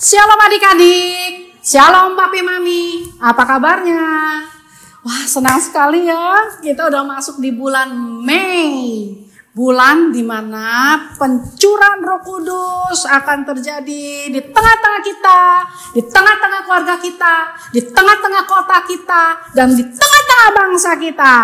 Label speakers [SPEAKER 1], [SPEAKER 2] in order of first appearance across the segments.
[SPEAKER 1] Shalom adik-adik, shalom papi mami, apa kabarnya? Wah, senang sekali ya, kita udah masuk di bulan Mei. Bulan dimana pencurahan Roh Kudus akan terjadi di tengah-tengah kita, di tengah-tengah keluarga kita, di tengah-tengah kota kita, dan di tengah-tengah bangsa kita.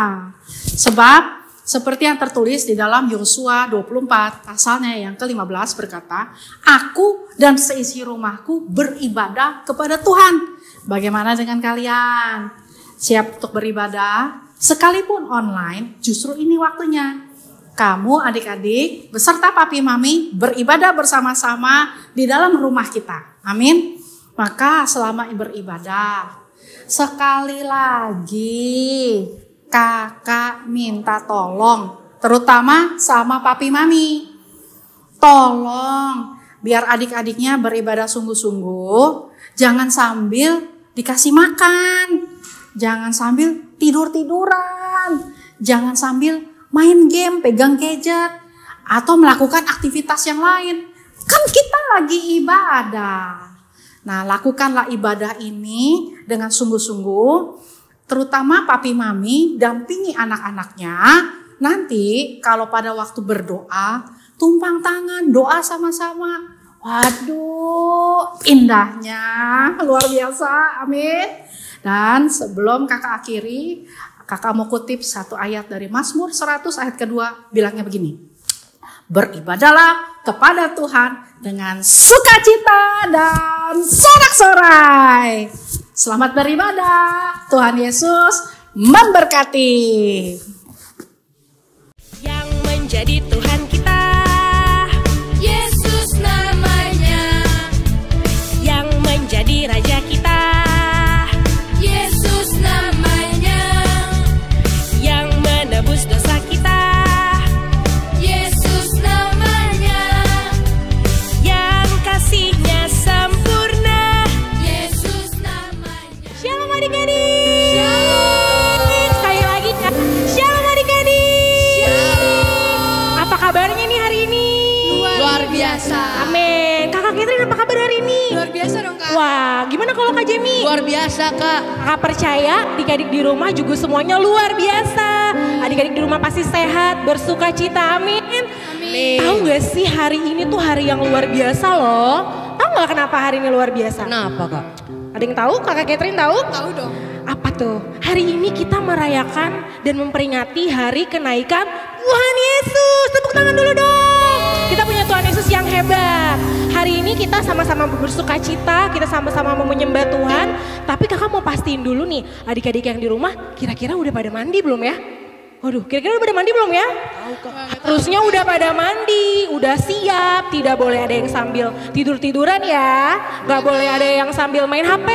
[SPEAKER 1] Sebab seperti yang tertulis di dalam Yosua 24 pasalnya yang ke-15 berkata, aku dan seisi rumahku beribadah kepada Tuhan. Bagaimana dengan kalian? Siap untuk beribadah? Sekalipun online, justru ini waktunya. Kamu adik-adik beserta papi mami beribadah bersama-sama di dalam rumah kita. Amin. Maka selama beribadah, sekali lagi kakak minta tolong, terutama sama papi mami. Tolong, biar adik-adiknya beribadah sungguh-sungguh, jangan sambil dikasih makan, jangan sambil tidur-tiduran, jangan sambil main game, pegang gadget, atau melakukan aktivitas yang lain. Kan kita lagi ibadah. Nah, lakukanlah ibadah ini dengan sungguh-sungguh. Terutama papi mami dampingi anak-anaknya. Nanti kalau pada waktu berdoa, tumpang tangan, doa sama-sama. Waduh, indahnya luar biasa, amin. Dan sebelum kakak akhiri, kakak mau kutip satu ayat dari Mazmur 100 ayat kedua, bilangnya begini. Beribadahlah kepada Tuhan dengan sukacita dan sorak-sorai. Selamat beribadah, Tuhan Yesus memberkati.
[SPEAKER 2] Yang menjadi Tuhan kita,
[SPEAKER 3] Yesus namanya.
[SPEAKER 2] yang menjadi Raja kita,
[SPEAKER 3] Yesus namanya.
[SPEAKER 2] yang menebus dosa kita,
[SPEAKER 3] Yesus namanya.
[SPEAKER 2] yang kasihnya sempurna.
[SPEAKER 3] Yesus namanya.
[SPEAKER 2] Shalom adik-adik.
[SPEAKER 3] Shalom.
[SPEAKER 2] Sekali lagi, shalom adik-adik.
[SPEAKER 3] Shalom.
[SPEAKER 2] Apa kabarnya nih hari ini?
[SPEAKER 3] Luar biasa.
[SPEAKER 2] Amin. Kakak Catherine apa kabar hari ini?
[SPEAKER 3] Luar biasa dong, Kak.
[SPEAKER 2] Wah, gimana kalau Kak Jemi?
[SPEAKER 3] Luar biasa, Kak.
[SPEAKER 2] Kakak percaya adik-adik di rumah juga semuanya luar biasa. Adik-adik di rumah pasti sehat, bersuka cita, amin.
[SPEAKER 3] Amin.
[SPEAKER 2] Tahu gak sih hari ini tuh hari yang luar biasa loh. Tahu gak kenapa hari ini luar biasa?
[SPEAKER 3] Kenapa, Kak?
[SPEAKER 2] Ada yang tahu? Kakak Catherine tahu?
[SPEAKER 3] Tahu dong.
[SPEAKER 2] Apa tuh? Hari ini kita merayakan dan memperingati hari kenaikan Tuhan Yesus. Tepuk tangan dulu dong. Kita punya Tuhan Yesus yang hebat. Hari ini kita sama-sama bersuka cita, kita sama-sama mau menyembah Tuhan. Tapi kakak mau pastiin dulu nih, adik-adik yang di rumah kira-kira udah pada mandi belum ya? Waduh, kira-kira udah pada mandi belum ya? Harusnya udah pada mandi, udah siap. Tidak boleh ada yang sambil tidur-tiduran ya. Gak boleh ada yang sambil main HP.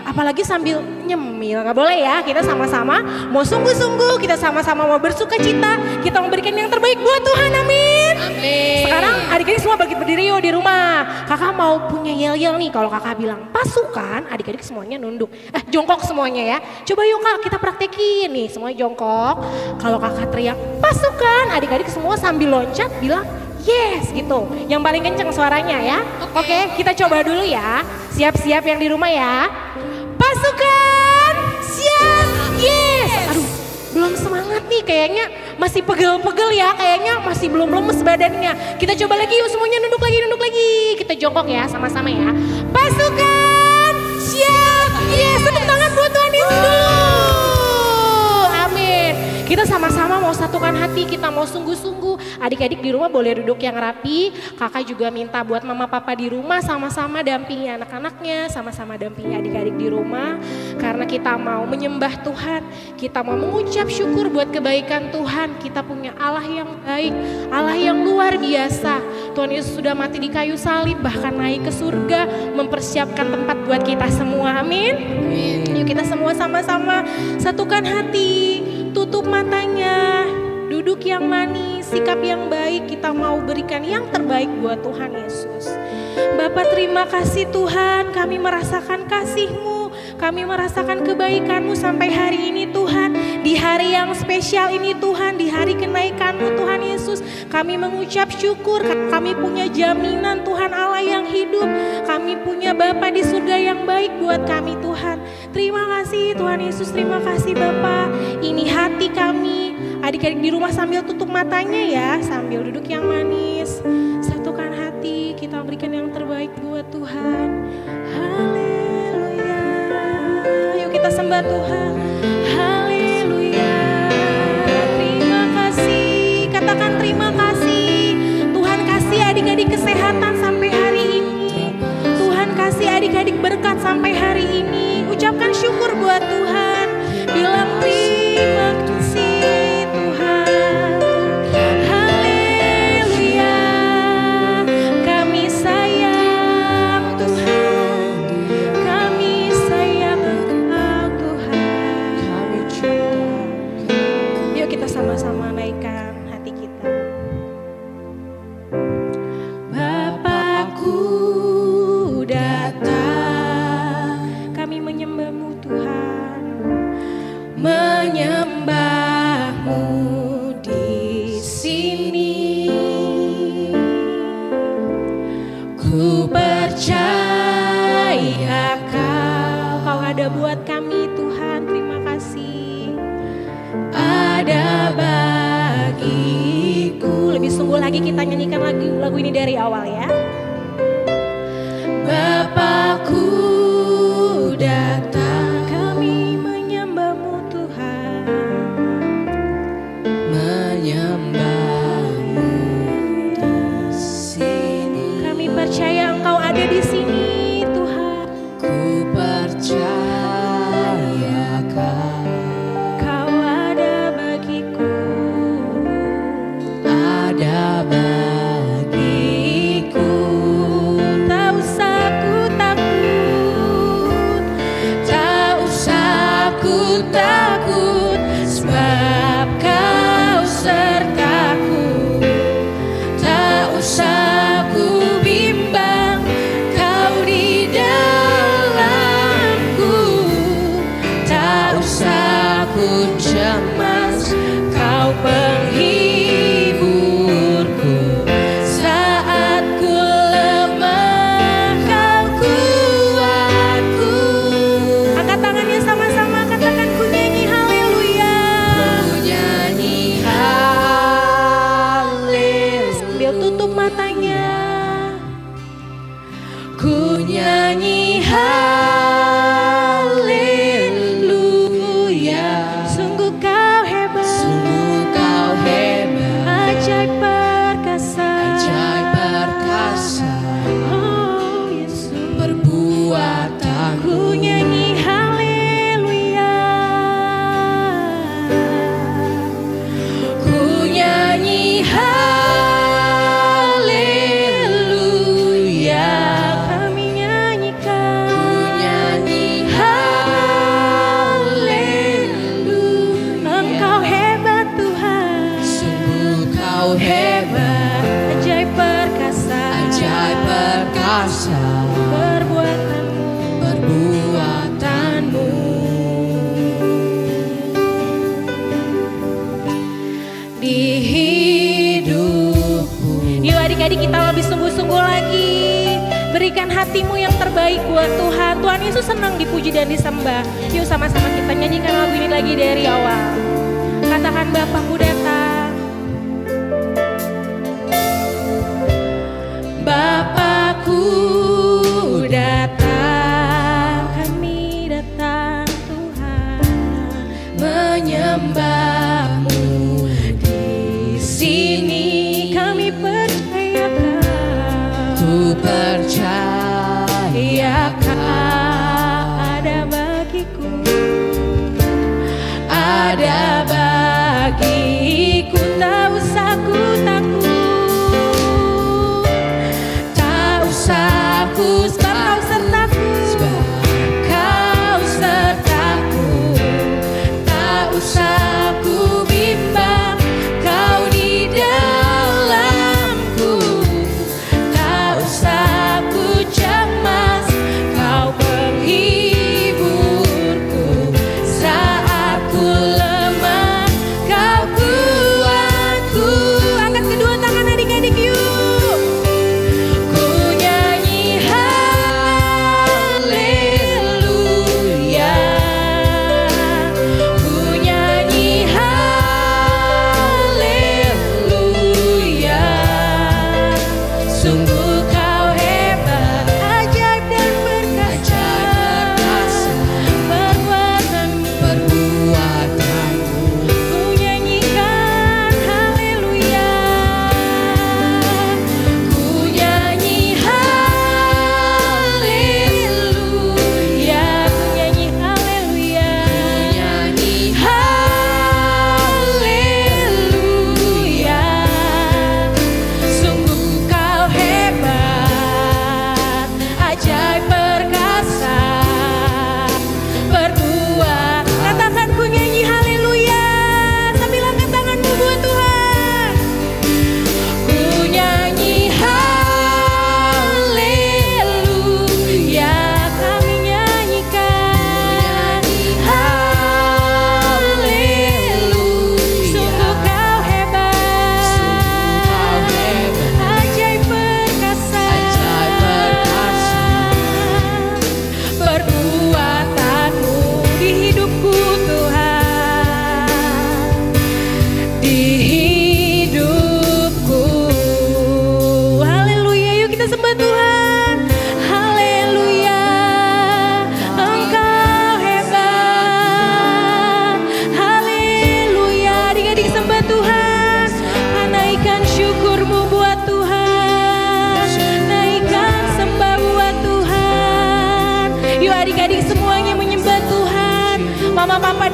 [SPEAKER 2] Apalagi sambil nyemil, gak boleh ya. Kita sama-sama mau sungguh-sungguh, kita sama-sama mau bersuka cita. Kita memberikan yang terbaik buat Tuhan, amin.
[SPEAKER 3] Amin.
[SPEAKER 2] Sekarang adik-adik semua bagi berdiri yuk di rumah. Kakak mau punya yel-yel nih. Kalau kakak bilang pasukan, adik-adik semuanya nunduk. Jongkok semuanya ya. Coba yuk kak, kita praktekin nih. Semuanya jongkok. Kalau kakak teriak pasukan, adik-adik semua sambil loncat bilang yes gitu. Yang paling kenceng suaranya ya. Oke, kita coba dulu ya. Siap-siap yang di rumah ya. Pasukan, siap, yes. Aduh, belum semangat nih kayaknya. Masih pegel-pegel ya, kayaknya masih belum lemes badannya. Kita coba lagi yuk, semuanya nunduk lagi. Kita jongkok ya, sama-sama ya. Pasukan, siap, yes. Tepuk tangan buat Tuhan Yesus dulu. Amin. Kita sama-sama mau satukan hati, kita mau sungguh-sungguh. Adik-adik di rumah boleh duduk yang rapi. Kakak juga minta buat mama papa di rumah sama-sama dampingi anak-anaknya, sama-sama dampingi adik-adik di rumah. Karena kita mau menyembah Tuhan, kita mau mengucap syukur buat kebaikan Tuhan. Kita punya Allah yang baik, Allah yang luar biasa. Tuhan Yesus sudah mati di kayu salib, bahkan naik ke surga, mempersiapkan tempat buat kita semua, amin. Yuk kita semua sama-sama satukan hati, tutup matanya, duduk yang manis, sikap yang baik. Kita mau berikan yang terbaik buat Tuhan Yesus. Bapa, terima kasih Tuhan, kami merasakan kasih-Mu, kami merasakan kebaikan-Mu sampai hari ini Tuhan. Di hari yang spesial ini Tuhan, di hari kenaikan-Mu Tuhan Yesus, Kami mengucap syukur, kami punya jaminan Tuhan Allah yang hidup. Kami punya Bapa di surga yang baik buat kami Tuhan. Terima kasih Tuhan Yesus, terima kasih Bapa. Ini hati kami. Adik-adik di rumah sambil tutup matanya ya, sambil duduk yang manis. Satukan hati, kita berikan yang terbaik buat Tuhan. Haleluya. Yuk kita sembah Tuhan. Haleluya. Terima kasih. Katakan terima kasih. Tuhan kasih adik-adik kesehatan sampai hari ini. Tuhan kasih adik-adik berkat sampai hari ini. Ucapkan syukur buat Tuhan. Bilang terima kasih. Sama-sama naikkan hati kita. Bapakku datang, kami menyembah-Mu Tuhan, menyembah-Mu di sini. Ku percaya Kau ada buat kami Tuhan, terima kasih. Ada bagiku. Lebih sungguh lagi kita nyanyikan lagu ini dari awal ya. Bapakku datang, kami menyembah-Mu Tuhan, menyembah-Mu di sini. Kami percaya Engkau ada di sini Tuhan. Ku percaya ada bagiku. Tak usah ku takut, tak usah ku takut, sebab Kau sertaku. Tak usah ku bimbang, Kau di dalamku. Tak usah ku cemas, Kau penghibur. Ku nyanyi haleluya. Sungguh Kau hebat, sungguh Kau hebat. Ajaib perkasa, ajaib perkasa. Oh Yesus, perbuatan. Ku nyanyi haleluya. Ku nyanyi haleluya. Hebat, ajaib perkasa, ajaib perkasa. Perbuatanmu, perbuatanmu. Di hidupku. Yuk adik-adik kita lebih sungguh-sungguh lagi. Berikan hatimu yang terbaik buat Tuhan. Tuhan Yesus senang dipuji dan disembah. Yuk sama-sama kita nyanyikan lagu ini lagi dari awal. Katakan Bapakku datang. Bapakku datang, kami datang Tuhan, menyembah-Mu di sini. Kami percaya Kau, ku percaya Kau ada bagiku, ada bagi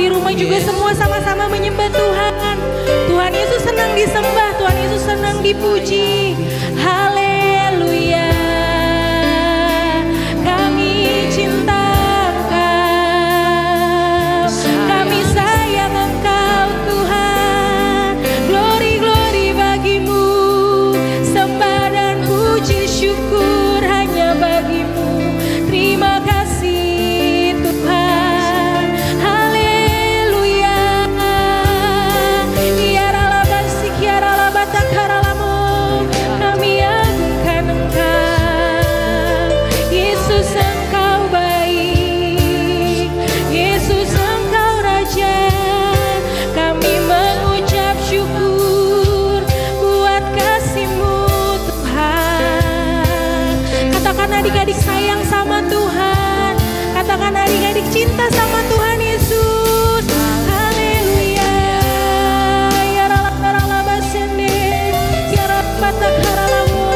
[SPEAKER 2] di rumah juga semua sama-sama menyembah Tuhan. Tuhan Yesus senang disembah, Tuhan Yesus senang dipuji. Haleluya. Kami cinta Engkau, kami sayang Engkau Tuhan. Glory, glory bagimu, sembah dan puji syukur hanya bagimu. Terima kasih Tuhan. Haleluya. Yaralabasik yaralabatak haralamu. Kami agungkan Engkau. Yesus Engkau baik, Yesus Engkau Raja. Kami mengucap syukur buat kasih-Mu Tuhan. Katakan adik-adik sayang sama Tuhan. Katakan adik-adik cinta sama Tuhan Yesus. Haleluya. Ya ralabasende, ya rabatak haralamu.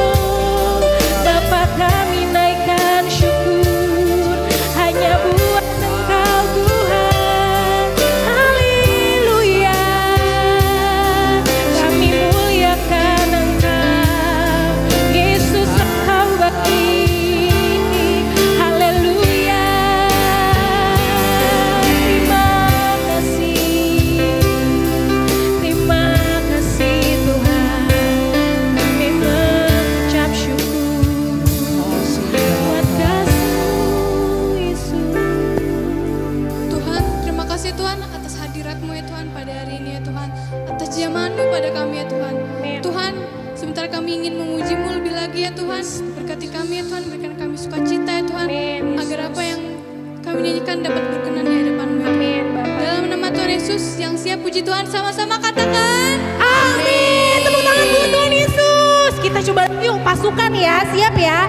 [SPEAKER 2] Dapat kami naikkan syukur hanya buat Engkau Tuhan. Haleluya. Kami muliakan Engkau. Yesus Engkau baik. Haleluya. Terima kasih. Terima kasih Tuhan. Kami mengucap syukur buat kasih-Mu Yesus.
[SPEAKER 3] Tuhan, terima kasih Tuhan atas hadirat-Mu ya Tuhan pada hari ini ya Tuhan. Atas jamahan-Mu pada kami ya Tuhan.
[SPEAKER 2] Amin.
[SPEAKER 3] Tuhan, sebentar kami ingin memuji-Mu lebih lagi ya Tuhan. Berkati kami ya Tuhan, berikan kami sukacita ya Tuhan.
[SPEAKER 2] Amin, Yesus.
[SPEAKER 3] Agar apa yang kami nyanyikan dapat berkenan di hadapan-Mu ya Tuhan.
[SPEAKER 2] Amin, Bapak.
[SPEAKER 3] Dalam nama Tuhan Yesus yang siap puji Tuhan sama-sama katakan.
[SPEAKER 2] Amin. Tepuk tangan buat Tuhan Yesus. Kita coba yuk pasukan ya, siap ya.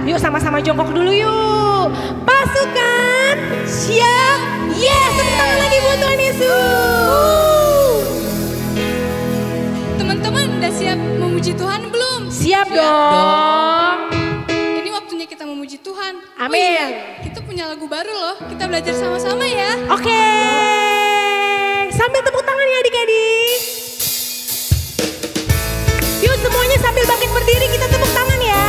[SPEAKER 2] Yuk sama-sama jongkok dulu yuk. Pasukan siap. Yes, tepuk tangan lagi buat Tuhan Yesus.
[SPEAKER 3] Teman-teman udah siap memuji Tuhan belum?
[SPEAKER 2] Siap dong.
[SPEAKER 3] Ini waktunya kita memuji Tuhan. Oh
[SPEAKER 2] Amin.
[SPEAKER 3] iya, kita punya lagu baru loh. Kita belajar sama-sama ya.
[SPEAKER 2] Oke. Sambil tepuk tangan ya adik-adik. Yuk semuanya sambil bangkit berdiri kita tepuk tangan ya.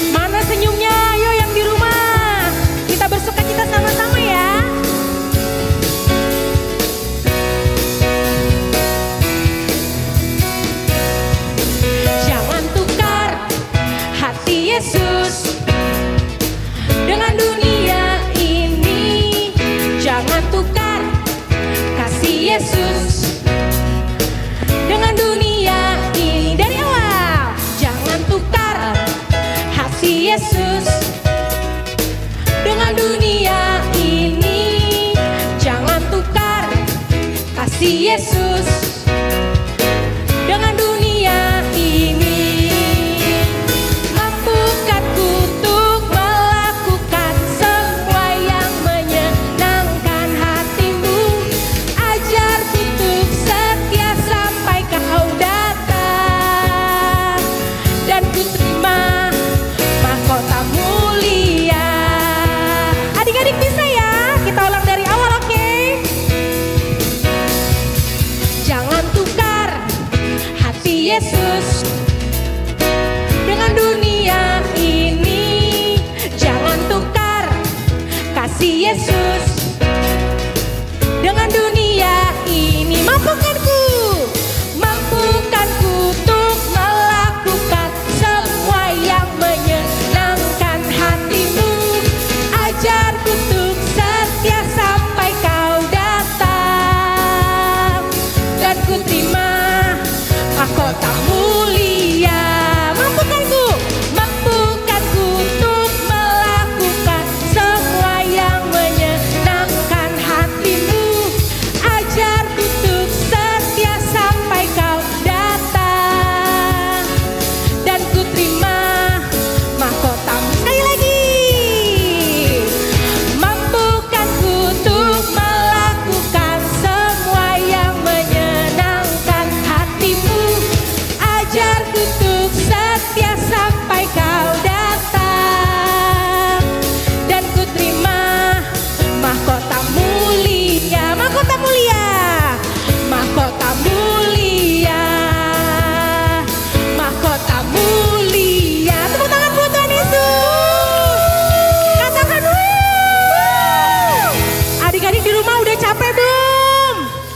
[SPEAKER 2] Mana senyumnya? Ayo yang di rumah. Kita bersukacita sama-sama ya. Jangan tukar hati Yesus dengan dunia ini. Jangan tukar kasih Yesus dengan dunia ini. Dari awal, jangan tukar hati Yesus dengan dunia ini. Jangan tukar kasih Yesus dengan dunia ini. Mampukan untuk melakukan semua yang menyenangkan hatimu. Ajarku untuk setia sampai kau datang. Dan ku terima mahkota mulia. Adik-adik bisa ya? Kita ulang dari awal, oke? Jangan tukar hati Yesus dengan dunia ini. Jangan tukar kasih Yesus dengan dunia ini. Mampukanku, mampukanku untuk melakukan semua yang menyenangkan hatimu. Ajarku untuk setia sampai kau datang. Dan ku terima mahkota mulia. Mampukanku, mampukanku untuk melakukan semua yang menyenangkan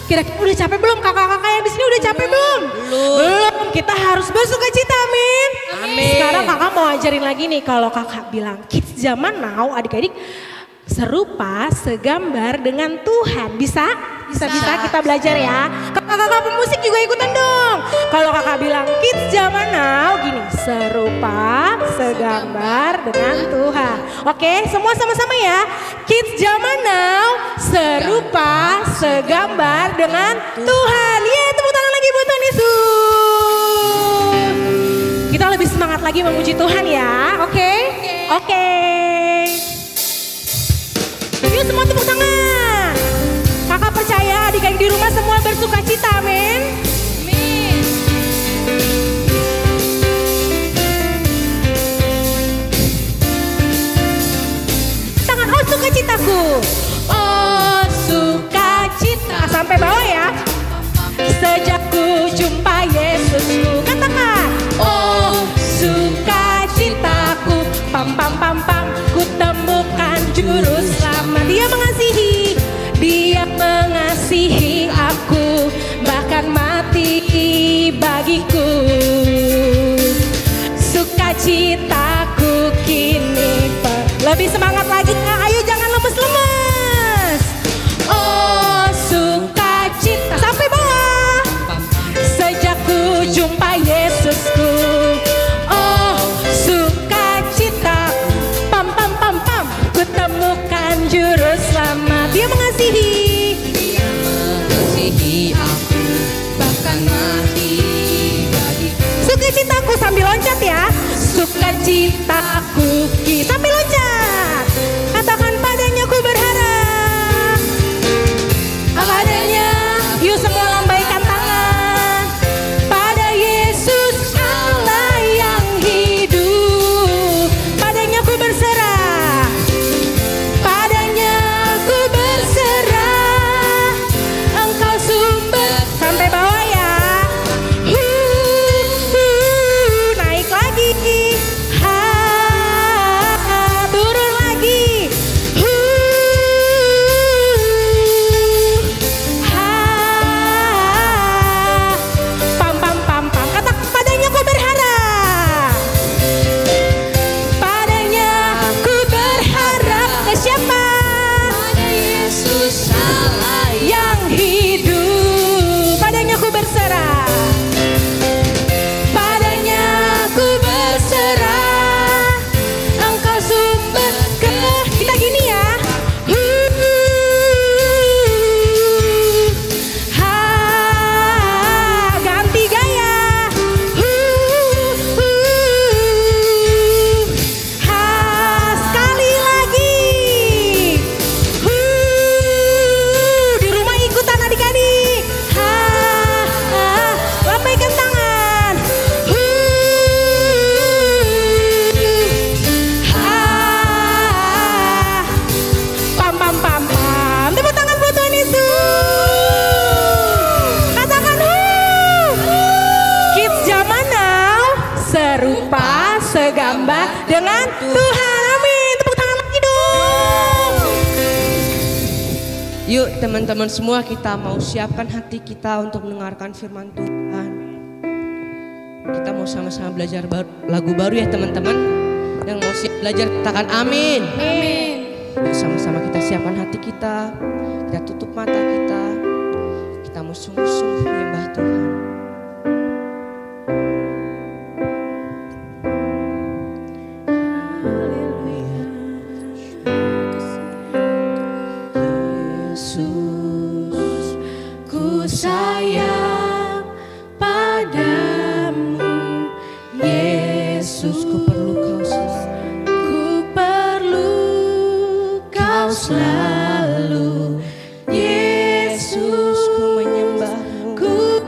[SPEAKER 2] Kira-kira udah capek belum? Kakak-kakak yang di sini udah capek belum? Belum. Kita harus bersukacita, amin.
[SPEAKER 4] Amin.
[SPEAKER 2] Sekarang kakak mau ajarin lagi nih, kalau kakak bilang kids zaman now, adik-adik serupa segambar dengan Tuhan. Bisa kita belajar ya. Kakak-kakak pemusik juga ikutan dong. Kalau kakak bilang kids zaman now gini, serupa segambar dengan Tuhan. Oke, semua sama-sama ya. Kids zaman now serupa segambar dengan Tuhan. Yeay, tepuk tangan lagi buat Tuhan Yesus. Kita lebih semangat lagi memuji Tuhan ya. Oke? Oke. Yuk semua tepuk tangan. Kakak percaya adik-adik di rumah semua bersuka cita, amin.
[SPEAKER 3] Amin.
[SPEAKER 2] Tangan, oh sukacitaku. Oh sukacita. Sampai bawah ya. Sejak ku jumpa Yesusku. Katakan. Oh sukacitaku. Pam pam pam pam. Ku temukan juru selamat. Dia mengasihi aku, bahkan mati bagiku. Sukacitaku kini lebih semangat lagi, ayo jangan lemes-lemes. Oh sukacita, sampai bawah. Sejak ku jumpa Yesusku. Oh sukacita, pam pam pam pam. Ku temukan juru selamat. Dia mengasihi
[SPEAKER 4] aku, bahkan mati bagiku.
[SPEAKER 2] Sukacitaku sambil loncat ya. Sukacitaku sambil loncat. Katakan padanya ku berharap. Padanya, yuk semua lambaikan tangan. Pada Yesus Allah yang hidup. Padanya ku berserah. Padanya ku berserah. Engkau sumber. Sampai bawah ya. Naik lagi. Turun lagi. Pam pam pam pam. Kata padanya ku berharap. Padanya ku berharap. Ke siapa?
[SPEAKER 4] Pada Yesus Allah
[SPEAKER 2] Yang hidup. Padanya ku berserah. Padanya ku berserah. Engkau sumber ke. Kita gini ya. Ganti gaya. Sekali lagi. Di rumah ikutan adik-adik. Lambaikan tangan. Pam pam pam pam. Tepuk tangan buat Tuhan Yesus. Katakan kids zaman now serupa segambar dengan Tuhan. Amin. Tepuk tangan lagi dong.
[SPEAKER 4] Yuk teman-teman semua, kita mau siapkan hati kita untuk mendengarkan firman Tuhan. Kita mau sama-sama belajar lagu baru ya teman-teman. Yang mau siap belajar katakan amin.
[SPEAKER 3] Amin.
[SPEAKER 4] Yuk sama-sama kita siapkan hati kita. Kita tutup mata kita. Kita mau sungguh-sungguh menyembah Tuhan. Yesus, ku sayang padamu. Yesus, ku perlu kau selalu. Ku perlu kau selalu. Yesus, ku menyembahmu. Ku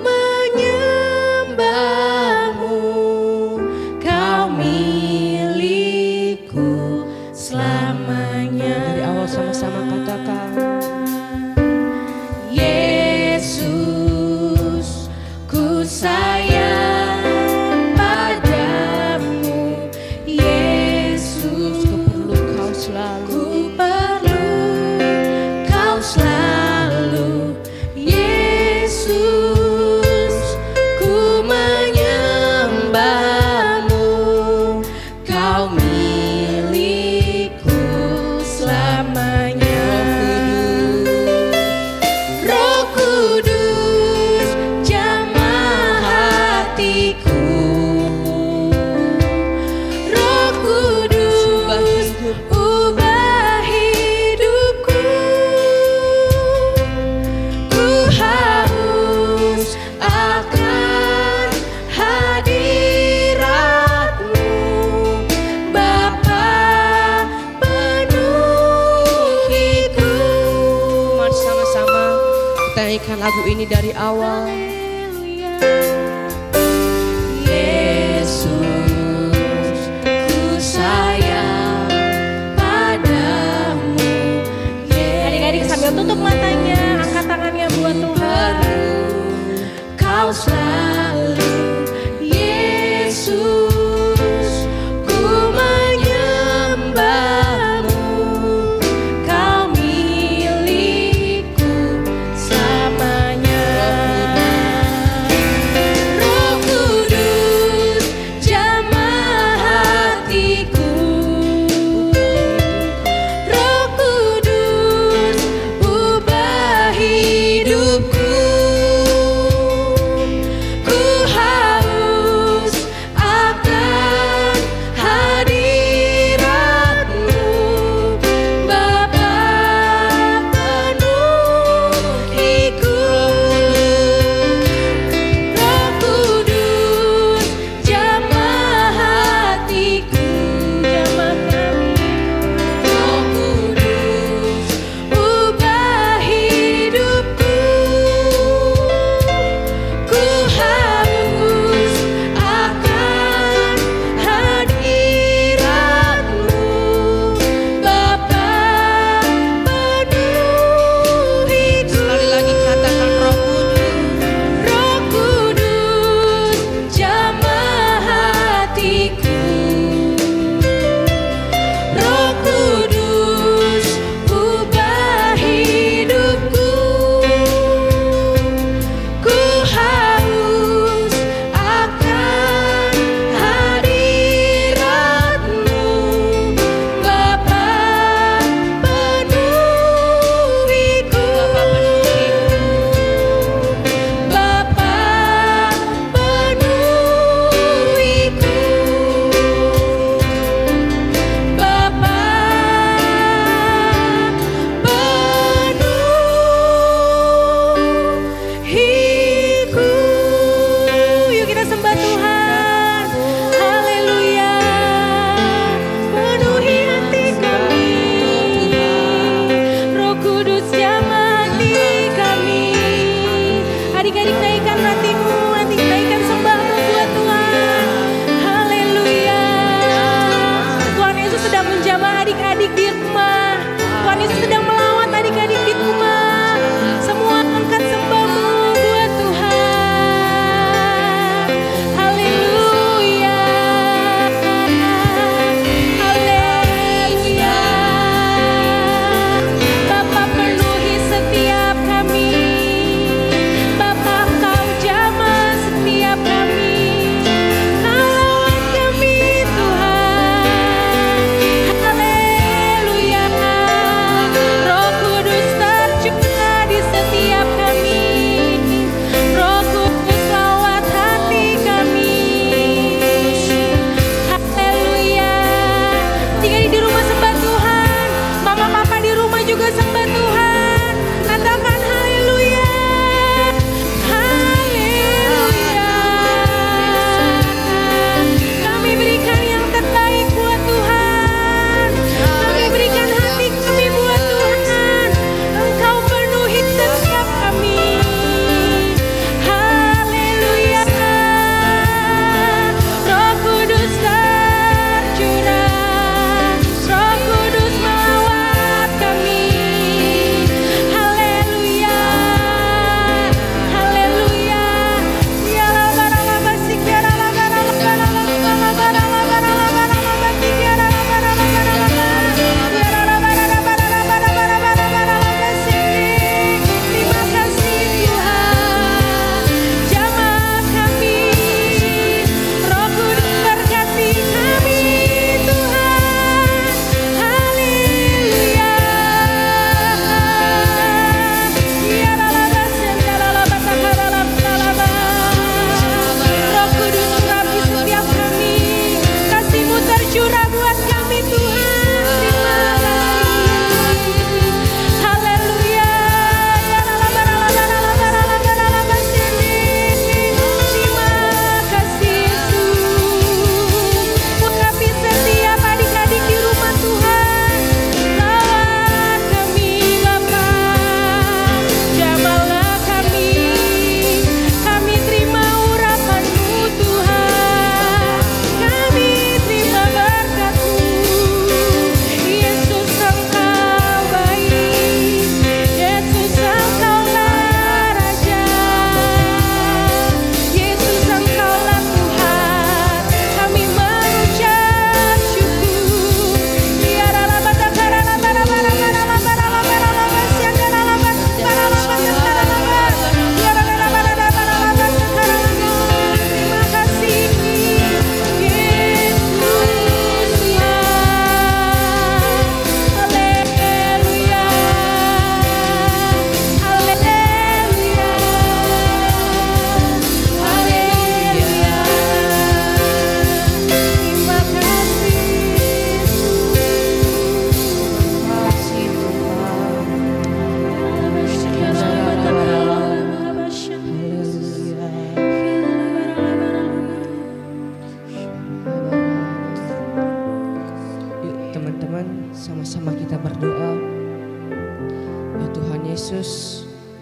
[SPEAKER 4] kita nyanyikan lagu ini dari awal.
[SPEAKER 3] Yesus, ku sayang padamu.
[SPEAKER 2] Adik-adik sambil tutup matanya, angkat tangannya buat Tuhan.
[SPEAKER 3] Kau selalu Yesus, ku menyembahmu. Kau milikku selamanya.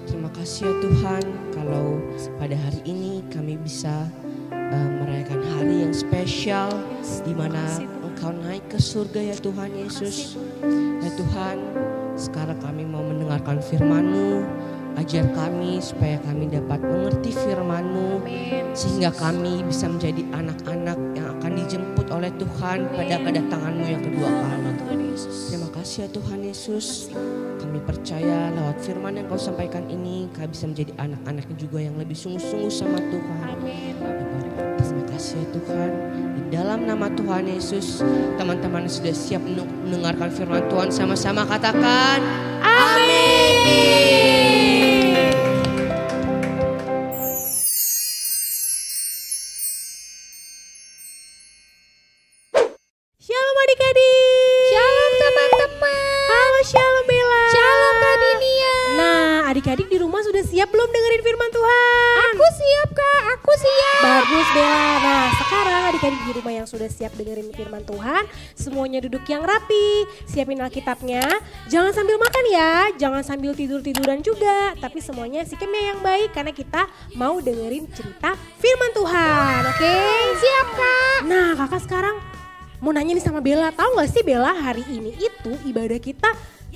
[SPEAKER 4] Terima kasih ya Tuhan, kalau pada hari ini kami bisa merayakan hari yang spesial di mana Engkau naik ke surga ya Tuhan Yesus. Ya Tuhan, sekarang kami mau mendengarkan firman-Mu. Ajar kami supaya kami dapat mengerti firman-Mu, sehingga kami bisa menjadi anak-anak yang akan dijemput oleh Tuhan pada kedatangan-Mu yang kedua kali. Terima kasih ya Tuhan Yesus. Kami percaya lewat firman yang Kau sampaikan ini, kami bisa menjadi anak-anak juga yang lebih sungguh-sungguh sama Tuhan. Terima kasih ya Tuhan. Di dalam nama Tuhan Yesus, teman-teman sudah siap mendengarkan firman Tuhan, sama-sama katakan amin.
[SPEAKER 2] Shalom adik-adik.
[SPEAKER 5] Shalom teman-teman.
[SPEAKER 2] Halo Shalom Bella.
[SPEAKER 5] Shalom Kak Dinia.
[SPEAKER 2] Nah adik-adik di rumah sudah siap belum dengerin firman Tuhan?
[SPEAKER 5] Aku siap Kak, aku siap.
[SPEAKER 2] Bagus Bella. Nah sekarang adik-adik di rumah yang sudah siap dengerin firman Tuhan, semuanya duduk yang rapi, siapin Alkitabnya. Jangan sambil makan ya, jangan sambil tidur-tiduran juga, tapi semuanya sikapnya yang baik karena kita mau dengerin cerita firman Tuhan. Oke?
[SPEAKER 5] Siap Kak.
[SPEAKER 2] Nah kakak sekarang mau nanya nih sama Bella, tahu gak sih Bella, hari ini itu ibadah kita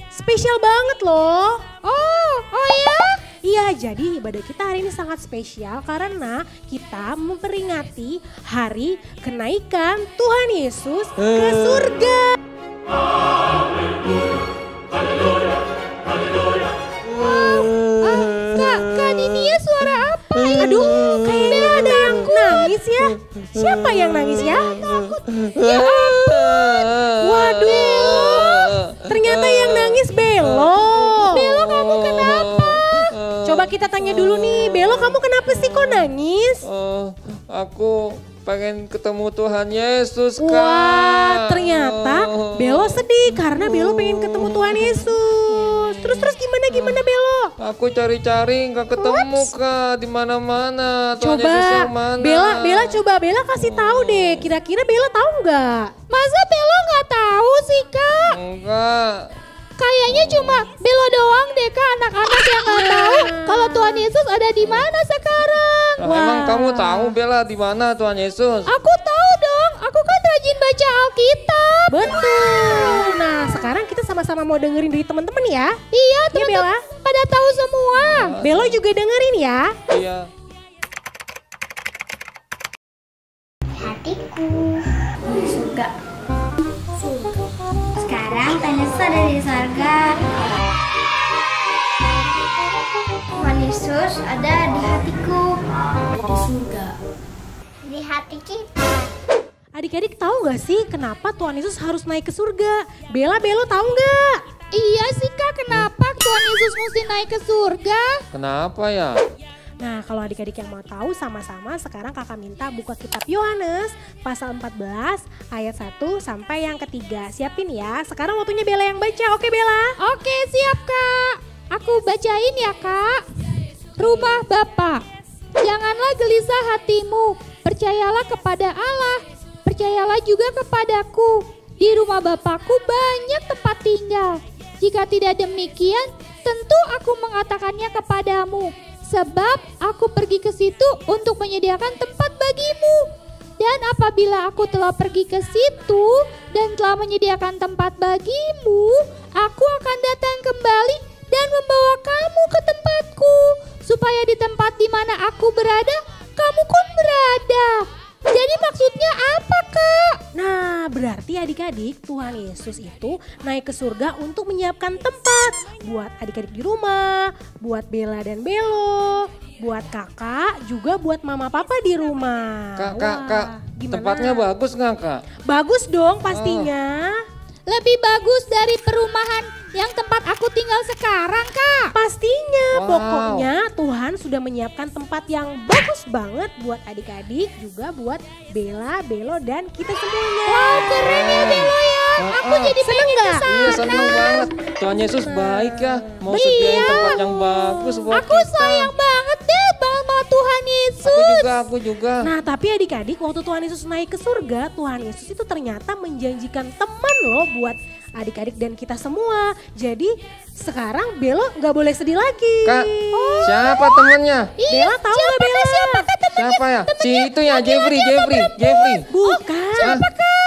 [SPEAKER 2] spesial banget loh.
[SPEAKER 5] Oh ya?
[SPEAKER 2] Iya, jadi ibadah kita hari ini sangat spesial karena kita memperingati hari kenaikan Tuhan Yesus ke surga.
[SPEAKER 5] Kak Dinia suara apa?
[SPEAKER 2] Aduh, kayaknya ada yang nangis ya. Siapa yang nangis ya? Ya ampun. Waduh, ternyata yang nangis Belo.
[SPEAKER 5] Belo, kamu kenapa?
[SPEAKER 2] Coba kita tanya dulu nih, Belo kamu kenapa sih kok nangis?
[SPEAKER 6] Aku pengen ketemu Tuhan Yesus, Kak.
[SPEAKER 2] Wah, ternyata Belo sedih karena Belo pengen ketemu Tuhan Yesus. Terus gimana Belo?
[SPEAKER 6] Aku cari-cari nggak ketemu, Kak, di mana-mana. Tuhan Yesus
[SPEAKER 2] Coba
[SPEAKER 6] yang mana?
[SPEAKER 2] Bella kasih tahu deh. Kira-kira Bella tahu nggak?
[SPEAKER 5] Masa Belo nggak tahu sih Kak?
[SPEAKER 6] Enggak.
[SPEAKER 5] Kayaknya cuma Belo doang deh Kak, anak-anak yang nggak tahu kalau Tuhan Yesus ada di mana sekarang.
[SPEAKER 6] Nah, emang kamu tahu Bella di mana Tuhan Yesus?
[SPEAKER 5] Aku tahu dong, aku kan rajin baca Alkitab.
[SPEAKER 2] Betul. Nah, sekarang kita sama-sama mau dengerin dari teman-teman ya.
[SPEAKER 5] Iya,
[SPEAKER 2] Iya Bella.
[SPEAKER 5] pada tahu semua.
[SPEAKER 2] Belo juga dengerin ya.
[SPEAKER 6] Iya.
[SPEAKER 7] Hatiku surga. Sekarang Tuhan Yesus ada di surga. Tuhan Yesus ada di hatiku. Di surga. Di hati kita.
[SPEAKER 2] Adik-adik tahu nggak sih kenapa Tuhan Yesus harus naik ke surga? Belo tahu nggak?
[SPEAKER 5] Iya sih Kak, kenapa Tuhan Yesus mesti naik ke surga?
[SPEAKER 6] Kenapa ya?
[SPEAKER 2] Nah, kalau adik-adik yang mau tahu sama-sama, sekarang kakak minta buka kitab Yohanes pasal 14 ayat 1 sampai yang ketiga. Siapin ya, sekarang waktunya Bella yang baca. Oke Bella?
[SPEAKER 5] Oke siap Kak, aku bacain ya Kak. Rumah Bapa, janganlah gelisah hatimu, percayalah kepada Allah, percayalah juga kepadaku. Di rumah Bapakku banyak tempat tinggal. Jika tidak demikian, tentu aku mengatakannya kepadamu. Sebab aku pergi ke situ untuk menyediakan tempat bagimu. Dan apabila aku telah pergi ke situ dan telah menyediakan tempat bagimu, aku akan datang kembali dan membawa kamu ke tempatku, supaya di tempat di mana aku berada, kamu pun berada. Jadi maksudnya apa Kak?
[SPEAKER 2] Nah, berarti adik-adik Tuhan Yesus itu naik ke surga untuk menyiapkan tempat buat adik-adik di rumah, buat Bella dan Belo, buat kakak, juga buat mama papa di rumah.
[SPEAKER 6] Kak,
[SPEAKER 2] gimana?
[SPEAKER 6] tempatnya bagus nggak, Kak?
[SPEAKER 2] Bagus dong pastinya.
[SPEAKER 5] Lebih bagus dari perumahan yang tempat aku tinggal sekarang Kak.
[SPEAKER 2] Pastinya,
[SPEAKER 6] Wow.
[SPEAKER 2] pokoknya Tuhan sudah menyiapkan tempat yang bagus banget buat adik-adik, juga buat Bella, Belo, dan kita semuanya.
[SPEAKER 5] Wow, keren ya Belo ya. Aku jadi pengen
[SPEAKER 2] nggak?
[SPEAKER 5] ke sana.
[SPEAKER 6] Iya, seneng banget. Tuhan Yesus baik ya, mau sediain tempat yang bagus buat
[SPEAKER 5] Aku
[SPEAKER 6] kita.
[SPEAKER 5] sayang banget deh sama Tuhan Yesus.
[SPEAKER 6] Aku juga.
[SPEAKER 2] Nah, tapi adik-adik waktu Tuhan Yesus naik ke surga, Tuhan Yesus itu ternyata menjanjikan teman loh buat adik-adik dan kita semua. Jadi sekarang Belo nggak boleh sedih lagi.
[SPEAKER 6] Kak, Siapa temennya?
[SPEAKER 2] Bella tahu nggak Bella?
[SPEAKER 6] Siapa ya? Si itu ya, Jeffrey.
[SPEAKER 2] Bukan.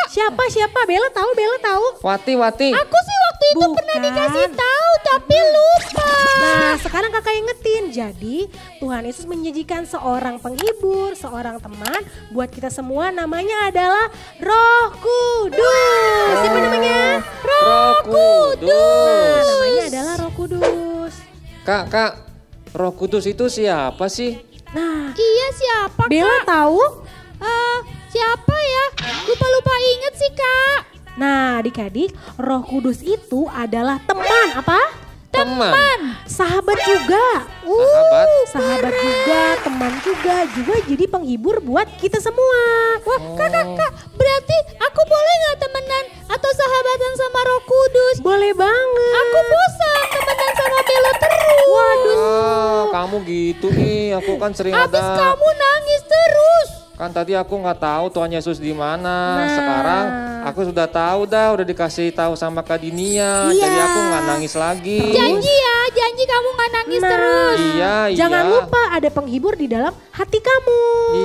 [SPEAKER 2] Siapa? Bella tahu.
[SPEAKER 6] Wati.
[SPEAKER 5] Aku sih waktu itu pernah dikasih tahu tapi lupa.
[SPEAKER 2] Nah, sekarang kakak ingetin. Jadi, Tuhan Yesus menjanjikan seorang penghibur, seorang teman buat kita semua, namanya adalah Roh Kudus. Siapa namanya?
[SPEAKER 6] Roh Kudus.
[SPEAKER 2] Nah, namanya adalah Roh Kudus.
[SPEAKER 6] Kak, Roh Kudus itu siapa sih?
[SPEAKER 2] Nah,
[SPEAKER 5] Iya siapa
[SPEAKER 2] Bella
[SPEAKER 5] Kak?
[SPEAKER 2] tahu?
[SPEAKER 5] Siapa ya? Lupa inget sih Kak.
[SPEAKER 2] Nah, adik-adik, Roh Kudus itu adalah teman apa?
[SPEAKER 6] Teman.
[SPEAKER 2] Sahabat juga. Sahabat juga, teman juga jadi penghibur buat kita semua.
[SPEAKER 5] Wah Kak, berarti aku boleh gak temenan atau sahabatan sama Roh Kudus?
[SPEAKER 2] Boleh banget.
[SPEAKER 5] Aku bosan temenan sama Bella terus.
[SPEAKER 6] Waduh. Kamu gitu nih, aku kan sering
[SPEAKER 5] Habis
[SPEAKER 6] ada.
[SPEAKER 5] kamu nangis terus.
[SPEAKER 6] Kan tadi aku nggak tahu Tuhan Yesus di mana.
[SPEAKER 2] Nah.
[SPEAKER 6] Sekarang aku sudah tahu udah dikasih tahu sama Kak Dinia.
[SPEAKER 2] Iya.
[SPEAKER 6] Jadi aku nggak nangis lagi.
[SPEAKER 5] Janji kamu gak nangis terus.
[SPEAKER 6] Iya.
[SPEAKER 2] Jangan lupa ada penghibur di dalam hati kamu.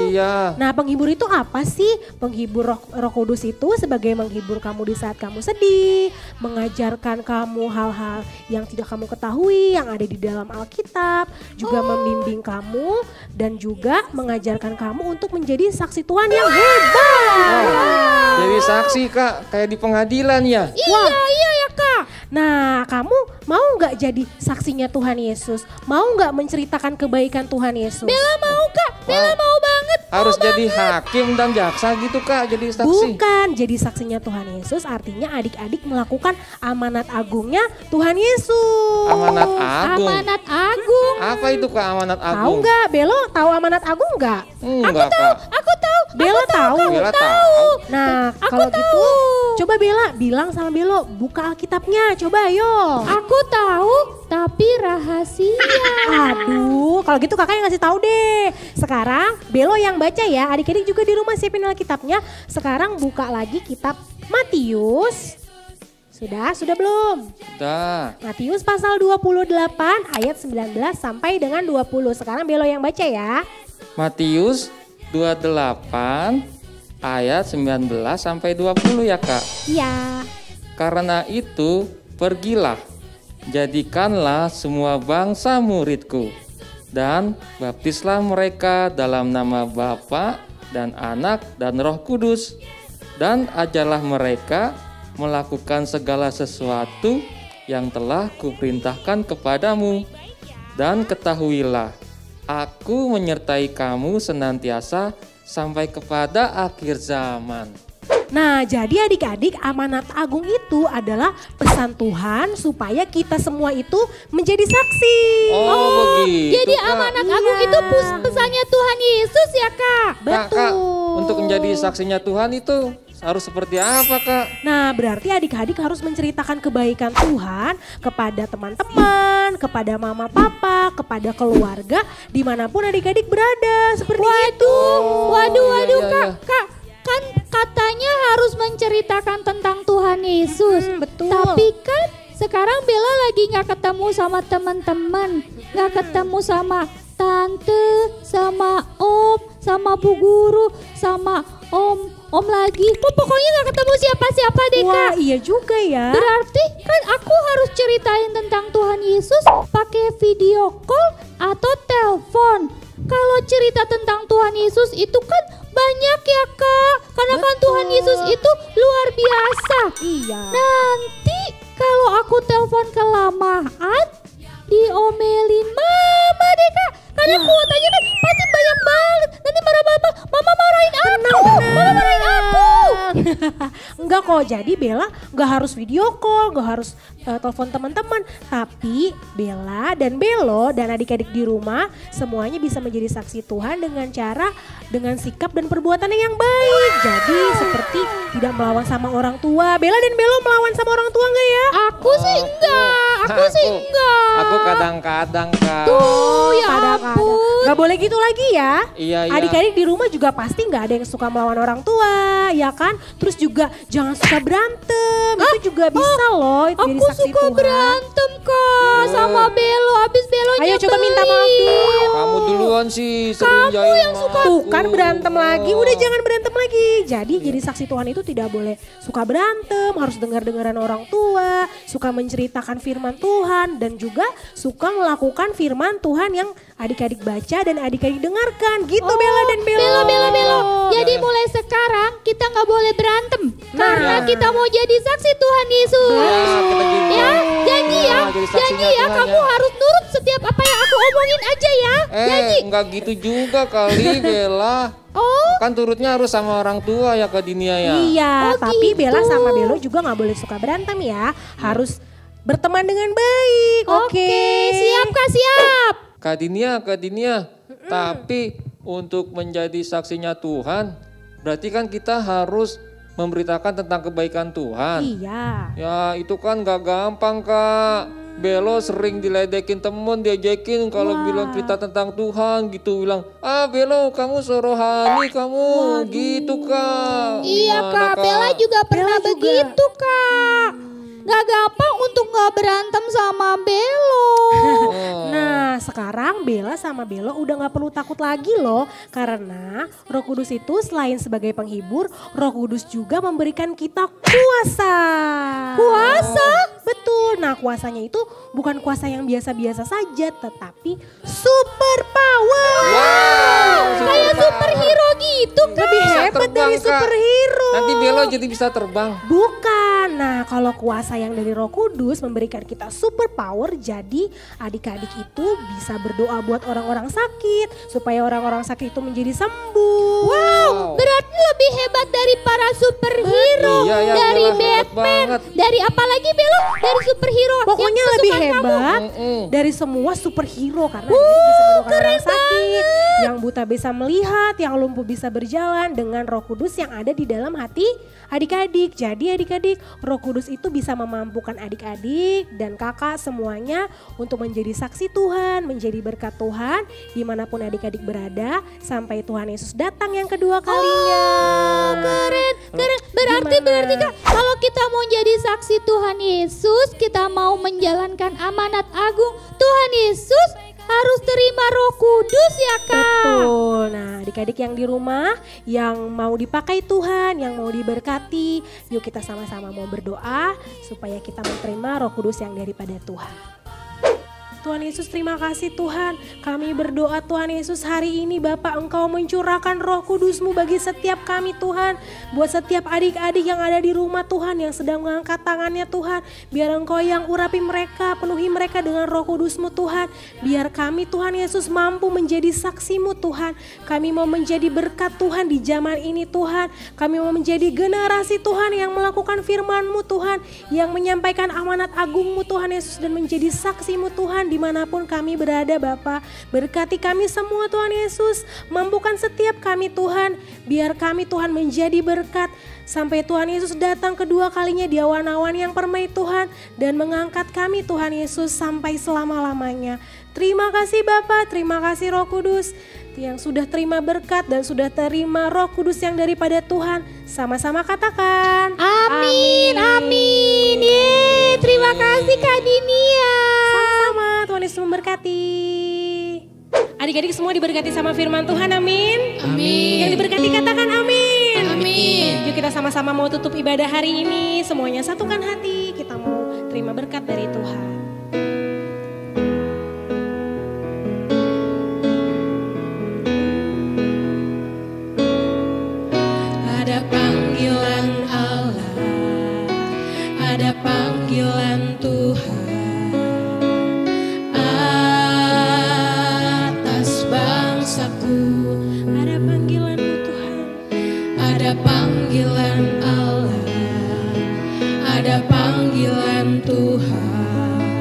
[SPEAKER 6] Iya.
[SPEAKER 2] Nah, penghibur itu apa sih? Penghibur Roh Kudus itu sebagai menghibur kamu di saat kamu sedih, mengajarkan kamu hal-hal yang tidak kamu ketahui yang ada di dalam Alkitab, juga membimbing kamu dan juga mengajarkan kamu untuk menjadi saksi Tuhan yang hebat.
[SPEAKER 6] Jadi saksi Kak, kayak di pengadilan ya.
[SPEAKER 5] Iya ya Kak.
[SPEAKER 2] Nah, kamu mau nggak jadi saksinya Tuhan Yesus? Mau nggak menceritakan kebaikan Tuhan Yesus?
[SPEAKER 5] Bella mau Kak, Bella mau banget.
[SPEAKER 6] Harus jadi hakim dan jaksa gitu Kak, jadi saksi.
[SPEAKER 2] Bukan, jadi saksinya Tuhan Yesus artinya adik-adik melakukan amanat agungnya Tuhan Yesus.
[SPEAKER 6] Amanat agung.
[SPEAKER 5] Amanat agung.
[SPEAKER 6] Apa itu Kak amanat
[SPEAKER 2] Tahu
[SPEAKER 6] agung?
[SPEAKER 2] nggak, Belo? Tahu amanat agung nggak?
[SPEAKER 6] Enggak Kak.
[SPEAKER 5] Aku tahu.
[SPEAKER 2] Bella tahu.
[SPEAKER 6] Bella tahu.
[SPEAKER 2] Nah, kalau gitu, coba Bella bilang sama Belo, buka Alkitabnya, coba ayo.
[SPEAKER 5] Aku tahu, tapi rahasia.
[SPEAKER 2] Aduh, kalau gitu kakak yang ngasih tahu deh. Sekarang Belo yang baca ya, adik-adik juga di rumah siapin Alkitabnya. Sekarang buka lagi kitab Matius. Sudah belum?
[SPEAKER 6] Sudah.
[SPEAKER 2] Matius pasal 28 ayat 19 sampai dengan 20. Sekarang Belo yang baca ya.
[SPEAKER 6] Matius 28 ayat 19 sampai 20 ya Kak.
[SPEAKER 5] Iya.
[SPEAKER 6] Karena itu pergilah, jadikanlah semua bangsa muridku, dan baptislah mereka dalam nama Bapa dan Anak dan Roh Kudus, dan ajarlah mereka melakukan segala sesuatu yang telah kuperintahkan kepadamu. Dan ketahuilah, aku menyertai kamu senantiasa sampai kepada akhir zaman.
[SPEAKER 2] Nah, jadi adik-adik, amanat agung itu adalah pesan Tuhan supaya kita semua itu menjadi saksi.
[SPEAKER 6] Oh, begitu
[SPEAKER 5] Jadi
[SPEAKER 6] Kak.
[SPEAKER 5] amanat agung itu pesannya Tuhan Yesus ya Kak?
[SPEAKER 6] Kak, untuk menjadi saksinya Tuhan itu harus seperti apa Kak?
[SPEAKER 2] Nah, berarti adik-adik harus menceritakan kebaikan Tuhan kepada teman-teman, kepada mama papa, kepada keluarga, dimanapun adik-adik berada. Seperti itu.
[SPEAKER 5] Waduh
[SPEAKER 6] iya.
[SPEAKER 5] Kak. Kan katanya harus menceritakan tentang Tuhan Yesus.
[SPEAKER 2] Betul.
[SPEAKER 5] Tapi kan sekarang Bella lagi gak ketemu sama teman-teman. Gak ketemu sama tante, sama om, sama bu guru, sama om lagi. Pokoknya gak ketemu siapa-siapa deh Kak.
[SPEAKER 2] Wah, iya juga ya.
[SPEAKER 5] Berarti kan aku harus ceritain tentang Tuhan Yesus pakai video call atau telepon. Kalau cerita tentang Tuhan Yesus itu kan banyak ya Kak. Karena kan Tuhan Yesus itu luar biasa.
[SPEAKER 2] Iya.
[SPEAKER 5] Nanti kalau aku telepon kelamaan diomelin mama deh Kak. Karena kuotanya kan pasti banyak banget. Nanti marah mama marahin aku. Mama marahin aku.
[SPEAKER 2] Enggak kok, jadi Bella enggak harus video call, enggak harus telepon teman-teman. Tapi Bella dan Belo dan adik-adik di rumah semuanya bisa menjadi saksi Tuhan dengan sikap dan perbuatan yang baik. Jadi seperti tidak melawan sama orang tua. Bella dan Belo melawan sama orang tua enggak ya?
[SPEAKER 5] Aku sih enggak. Aku sih enggak.
[SPEAKER 6] Aku kadang-kadang Kak.
[SPEAKER 5] Tuh ya
[SPEAKER 2] Kadang-kadang.
[SPEAKER 5] ampun.
[SPEAKER 2] Gak boleh gitu lagi ya.
[SPEAKER 6] Iya.
[SPEAKER 2] Adik-adik di rumah juga pasti nggak ada yang suka melawan orang tua. bahagia ya kan. Terus juga jangan suka berantem, itu juga bisa loh jadi
[SPEAKER 5] Aku
[SPEAKER 2] saksi
[SPEAKER 5] suka
[SPEAKER 2] Tuhan.
[SPEAKER 5] berantem Kak sama Belo, habis Belo
[SPEAKER 2] Ayo coba minta maaf dulu.
[SPEAKER 6] Kamu duluan sih sering
[SPEAKER 5] Kamu yang suka
[SPEAKER 2] Tuh kan berantem lagi, udah jangan berantem lagi. Jadi jadi saksi Tuhan itu tidak boleh suka berantem, harus dengar-dengaran orang tua, suka menceritakan firman Tuhan, dan juga suka melakukan firman Tuhan yang adik-adik baca dan adik-adik dengarkan. Gitu Bella dan Belo.
[SPEAKER 5] Belo. Jadi mulai sekarang kita nggak boleh berantem karena kita mau jadi saksi Tuhan Yesus. Ya, janji ya, kamu harus nurut setiap apa yang aku omongin aja ya. Janji.
[SPEAKER 6] Enggak gitu juga kali Bella. Kan turutnya harus sama orang tua ya Kak Dinia ya.
[SPEAKER 2] Iya, tapi
[SPEAKER 5] gitu.
[SPEAKER 2] Bella sama Belo juga nggak boleh suka berantem ya. Harus berteman dengan baik. Oke.
[SPEAKER 5] Siap Kak, siap.
[SPEAKER 6] Kak Dinia. Tapi untuk menjadi saksinya Tuhan, berarti kan kita harus memberitakan tentang kebaikan Tuhan.
[SPEAKER 2] Iya.
[SPEAKER 6] Ya itu kan gak gampang Kak. Belo sering diledekin temen, diajakin kalau bilang cerita tentang Tuhan gitu. Bilang, Belo kamu sorohani kamu. Gitu Kak.
[SPEAKER 5] Iya Kak, Bella juga pernah begitu Kak. Gak gampang untuk gak berantem sama Belo.
[SPEAKER 2] Nah sekarang Bella sama Belo udah gak perlu takut lagi loh. Karena Roh Kudus itu selain sebagai penghibur, Roh Kudus juga memberikan kita kuasa. Kuasa? Betul, nah kuasanya itu bukan kuasa yang biasa-biasa saja, tetapi super power.
[SPEAKER 5] Kayak superhero gitu Kak.
[SPEAKER 2] Lebih hebat dari
[SPEAKER 6] Kak.
[SPEAKER 2] superhero.
[SPEAKER 6] Nanti Belo jadi bisa terbang.
[SPEAKER 2] Bukan, nah kalau kuasa yang dari Roh Kudus memberikan kita super power, jadi adik-adik itu bisa berdoa buat orang-orang sakit, supaya orang-orang sakit itu menjadi sembuh.
[SPEAKER 5] Wow, berarti lebih hebat dari para superhero,
[SPEAKER 6] Iya, ya,
[SPEAKER 5] dari
[SPEAKER 6] Bella hebat
[SPEAKER 5] Batman,
[SPEAKER 6] banget.
[SPEAKER 5] dari apa lagi Belo? Dari superhero.
[SPEAKER 2] Pokoknya
[SPEAKER 5] yang
[SPEAKER 2] lebih
[SPEAKER 5] kesukaan kamu.
[SPEAKER 2] hebat dari semua superhero karena dia bisa menemukan orang sakit, yang buta bisa melihat, yang lumpuh bisa berjalan dengan Roh Kudus yang ada di dalam hati adik-adik. Jadi adik-adik, Roh Kudus itu bisa memampukan adik-adik dan kakak semuanya untuk menjadi saksi Tuhan, menjadi berkat Tuhan dimanapun adik-adik berada sampai Tuhan Yesus datang yang kedua kalinya.
[SPEAKER 5] Keren. Berarti Kak, kalau kita mau jadi saksi Tuhan Yesus, kita mau menjalankan amanat agung Tuhan Yesus, harus terima Roh Kudus ya Kak.
[SPEAKER 2] Betul. Nah adik-adik yang di rumah yang mau dipakai Tuhan, yang mau diberkati, yuk kita sama-sama mau berdoa supaya kita menerima Roh Kudus yang daripada Tuhan. Tuhan Yesus, terima kasih Tuhan. Kami berdoa Tuhan Yesus, hari ini Bapak Engkau mencurahkan Roh Kudus-Mu bagi setiap kami Tuhan. Buat setiap adik-adik yang ada di rumah Tuhan, yang sedang mengangkat tangannya Tuhan. Biar Engkau yang urapi mereka, penuhi mereka dengan Roh Kudus-Mu Tuhan. Biar kami Tuhan Yesus mampu menjadi saksi-Mu Tuhan. Kami mau menjadi berkat Tuhan di zaman ini Tuhan. Kami mau menjadi generasi Tuhan yang melakukan firman-Mu Tuhan. Yang menyampaikan amanat agung-Mu Tuhan Yesus dan menjadi saksi-Mu Tuhan dimanapun kami berada Bapa. Berkati kami semua Tuhan Yesus, mampukan setiap kami Tuhan, biar kami Tuhan menjadi berkat sampai Tuhan Yesus datang kedua kalinya di awan-awan yang permai Tuhan dan mengangkat kami Tuhan Yesus sampai selama-lamanya. Terima kasih Bapa, terima kasih Roh Kudus yang sudah terima berkat dan sudah terima Roh Kudus yang daripada Tuhan. Sama-sama katakan
[SPEAKER 5] Amin. Yeay, terima kasih Kak Dinia.
[SPEAKER 2] sama-sama, Tuhan Yesus memberkati. Adik-adik semua diberkati sama firman Tuhan, amin.
[SPEAKER 3] Amin.
[SPEAKER 2] Yang diberkati katakan amin.
[SPEAKER 3] Amin.
[SPEAKER 2] Yuk kita sama-sama mau tutup ibadah hari ini. Semuanya satukan hati, kita mau terima berkat dari Tuhan.
[SPEAKER 3] Ada panggilan Allah, ada panggilan Tuhan atas bangsaku.
[SPEAKER 2] Ada panggilan-Mu Tuhan.
[SPEAKER 3] Ada panggilan Allah, ada panggilan Tuhan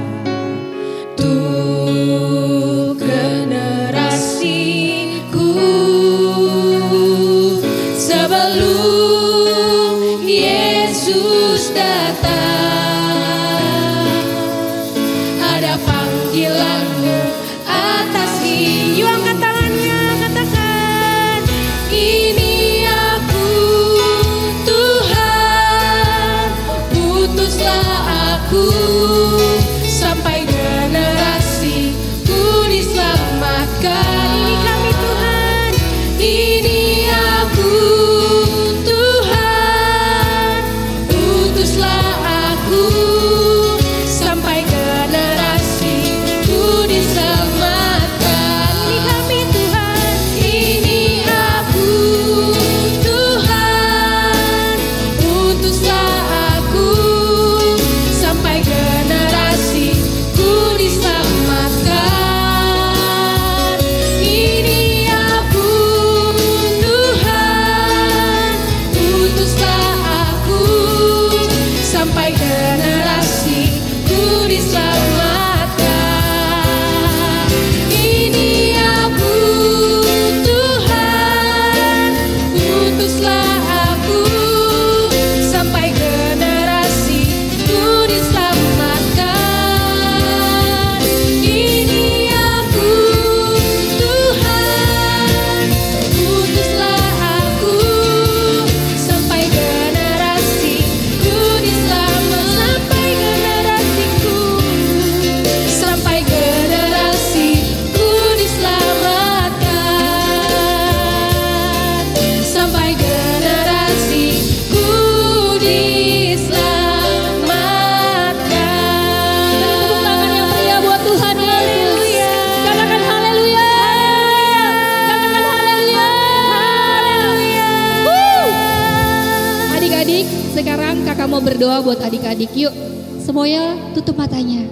[SPEAKER 5] mau berdoa buat adik-adik. Yuk, semuanya tutup matanya,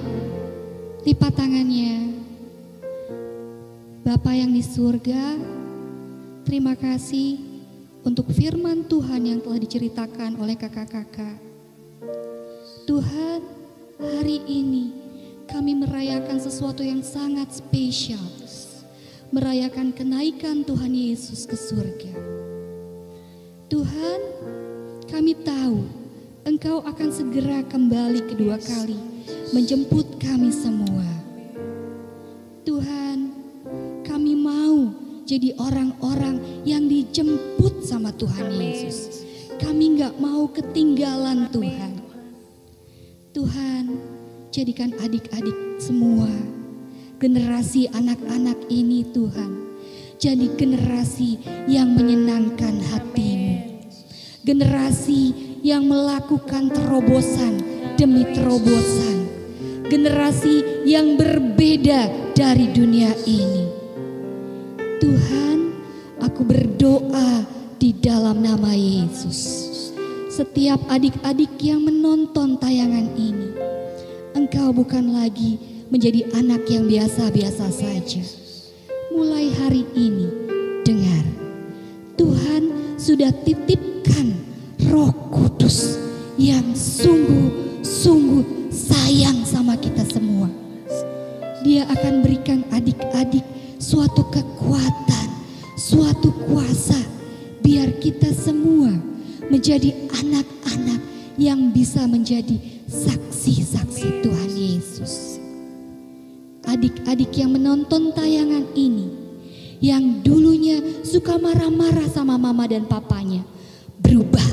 [SPEAKER 5] lipat tangannya. Bapa yang di surga, terima kasih untuk firman Tuhan yang telah diceritakan oleh kakak-kakak. Tuhan, hari ini kami merayakan sesuatu yang sangat spesial. Merayakan kenaikan Tuhan Yesus ke surga. Tuhan, kami tahu Engkau akan segera kembali kedua kali menjemput kami semua. Tuhan, kami mau jadi orang-orang yang dijemput sama Tuhan Yesus. Kami gak mau ketinggalan Tuhan. Tuhan, jadikan adik-adik semua, generasi anak-anak ini Tuhan, jadi generasi yang menyenangkan hati-Mu. Generasi yang melakukan terobosan demi terobosan. Generasi yang berbeda dari dunia ini. Tuhan, aku berdoa di dalam nama Yesus. Setiap adik-adik yang menonton tayangan ini, Engkau bukan lagi menjadi anak yang biasa-biasa saja. Mulai hari ini, dengar, Tuhan sudah titipkan Roh Kudus yang sungguh-sungguh sayang sama kita semua. Dia akan berikan adik-adik suatu kekuatan, suatu kuasa, biar kita semua menjadi anak-anak yang bisa menjadi saksi-saksi Tuhan Yesus. Adik-adik yang menonton tayangan ini, yang dulunya suka marah-marah sama mama dan papanya, berubah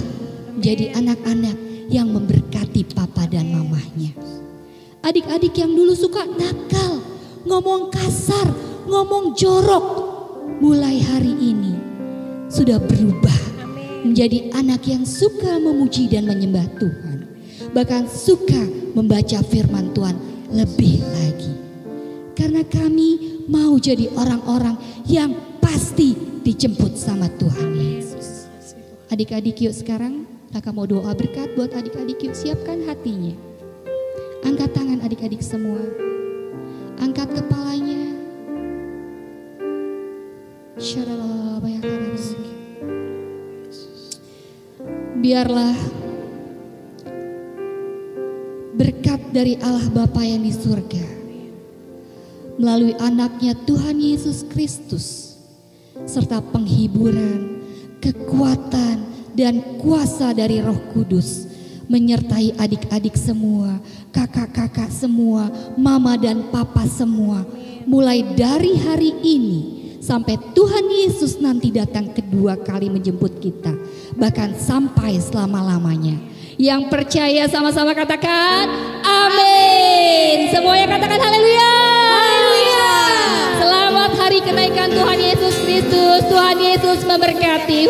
[SPEAKER 5] menjadi anak-anak yang memberkati papa dan mamanya. Adik-adik yang dulu suka nakal, ngomong kasar, ngomong jorok, mulai hari ini sudah berubah menjadi anak yang suka memuji dan menyembah Tuhan. Bahkan suka membaca firman Tuhan lebih lagi. Karena kami mau jadi orang-orang yang pasti dijemput sama Tuhan Yesus. Adik-adik yuk sekarang, kakak mau doa berkat buat adik-adik, yuk siapkan hatinya. Angkat tangan adik-adik semua. Angkat kepalanya. Biarlah berkat dari Allah Bapa yang di surga melalui anaknya Tuhan Yesus Kristus serta penghiburan, kekuatan dan kuasa dari Roh Kudus menyertai adik-adik semua, kakak-kakak semua, mama dan papa semua, mulai dari hari ini sampai Tuhan Yesus nanti datang kedua kali menjemput kita, bahkan sampai selama-lamanya. Yang percaya sama-sama katakan amin. Semuanya katakan haleluya. Haleluya. Selamat hari kenaikan Tuhan Yesus Kristus. Tuhan Yesus memberkati.